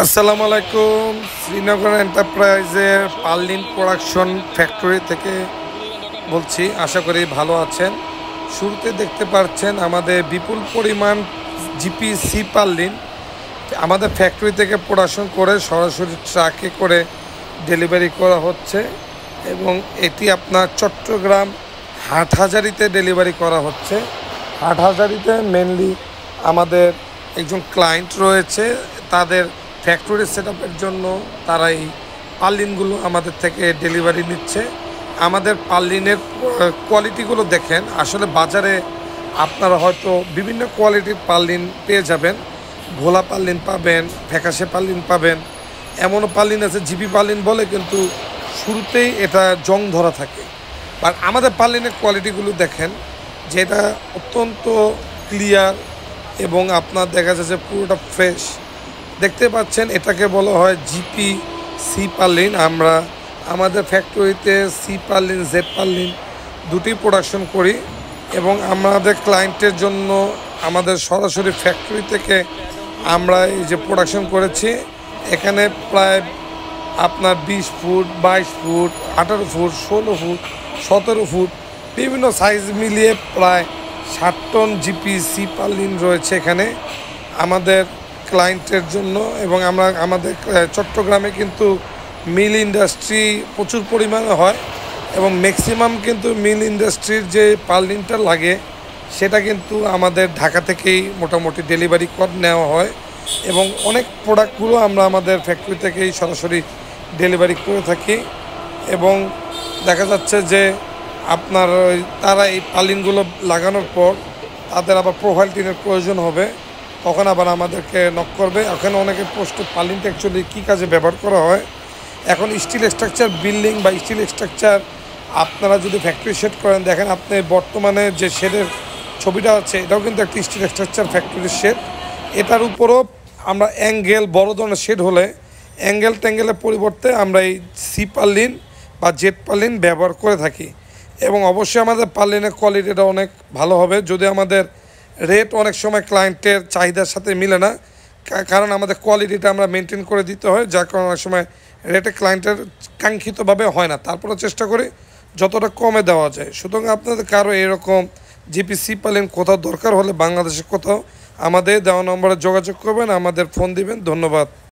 আসসালামু আলাইকুম। শ্রীনগর এন্টারপ্রাইজের পার্লিন প্রোডাকশন ফ্যাক্টরি থেকে বলছি। আশা করি ভালো আছেন। শুরুতে দেখতে পাচ্ছেন আমাদের বিপুল পরিমাণ জিপিসি পার্লিন আমাদের ফ্যাক্টরি থেকে প্রোডাকশন করে সরাসরি ট্রাকে করে ডেলিভারি করা হচ্ছে এবং এটি আপনার চট্টগ্রাম হাটহাজারীতে ডেলিভারি করা হচ্ছে। হাটহাজারীতে মেনলি আমাদের একজন ক্লায়েন্ট রয়েছে, তাদের ফ্যাক্টরি সেট আপের জন্য তারা এই পার্লিনগুলো আমাদের থেকে ডেলিভারি নিচ্ছে। আমাদের পার্লিনের কোয়ালিটিগুলো দেখেন, আসলে বাজারে আপনারা হয়তো বিভিন্ন কোয়ালিটির পার্লিন পেয়ে যাবেন। ঘোলা পার্লিন পাবেন, ফ্যাকাশে পার্লিন পাবেন, এমনও পার্লিন আছে জিপি পার্লিন বলে, কিন্তু শুরুতেই এটা জং ধরা থাকে। আর আমাদের পার্লিনের কোয়ালিটিগুলো দেখেন, যেটা অত্যন্ত ক্লিয়ার এবং আপনার দেখা যাচ্ছে পুরোটা ফ্রেশ। দেখতে পাচ্ছেন এটাকে বলা হয় জিপি সি পার্লিন। আমরা আমাদের ফ্যাক্টরিতে সি পার্লিন, জেড পার্লিন দুটি প্রোডাকশন করি এবং আমাদের ক্লায়েন্টের জন্য আমাদের সরাসরি ফ্যাক্টরি থেকে আমরা এই যে প্রোডাকশন করেছি, এখানে প্রায় আপনার 20 foot, 22 foot, 18 foot, 16 foot, 17 foot বিভিন্ন সাইজ মিলিয়ে প্রায় 60 টন জিপিসি পার্লিন রয়েছে এখানে আমাদের ক্লায়েন্টের জন্য। এবং আমরা আমাদের চট্টগ্রামে কিন্তু মিল ইন্ডাস্ট্রি প্রচুর পরিমাণে হয় এবং ম্যাক্সিমাম কিন্তু মিল ইন্ডাস্ট্রির যে পার্লিনটা লাগে সেটা কিন্তু আমাদের ঢাকা থেকেই মোটামুটি ডেলিভারি নেওয়া হয় এবং অনেক প্রোডাক্টগুলো আমরা আমাদের ফ্যাক্টরি থেকেই সরাসরি ডেলিভারি করে থাকি। এবং দেখা যাচ্ছে যে আপনার তারা এই পার্লিনগুলো লাগানোর পর তাদের আবার প্রোফাইল টিনের প্রয়োজন হবে, তখন আবার আমাদেরকে নক করবে। ওখানে অনেকে প্রশ্ন, পার্লিনটা অ্যাকচুয়ালি কী কাজে ব্যবহার করা হয়। এখন স্টিল স্ট্রাকচার বিল্ডিং বা স্টিল স্ট্রাকচার আপনারা যদি ফ্যাক্টরি শেড করেন, দেখেন আপনি বর্তমানে যে শেডের ছবিটা আছে, এটাও কিন্তু একটা স্টিল স্ট্রাকচার ফ্যাক্টরির শেড। এটার উপরও আমরা অ্যাঙ্গেল, বড় ধরনের শেড হলে অ্যাঙ্গেল ট্যাঙ্গেলের পরিবর্তে আমরা এই সি পার্লিন বা জেড পার্লিন ব্যবহার করে থাকি। এবং অবশ্যই আমাদের পার্লিনের কোয়ালিটিটা অনেক ভালো হবে। যদি আমাদের রেট অনেক সময় ক্লায়েন্টের চাহিদার সাথে মিলে না, কারণ আমাদের কোয়ালিটিটা আমরা মেনটেন করে দিতে হয়, যার কারণে অনেক সময় রেটে ক্লায়েন্টের কাঙ্ক্ষিতভাবে হয় না। তারপরে চেষ্টা করি যতটা কমে দেওয়া যায়। সুতরাং আপনাদের কারো এরকম জিপিসি পার্লিন কোথাও দরকার হলে বাংলাদেশের কোথাও আমাদের দেওয়া নম্বরে যোগাযোগ করবেন, আমাদের ফোন দিবেন। ধন্যবাদ।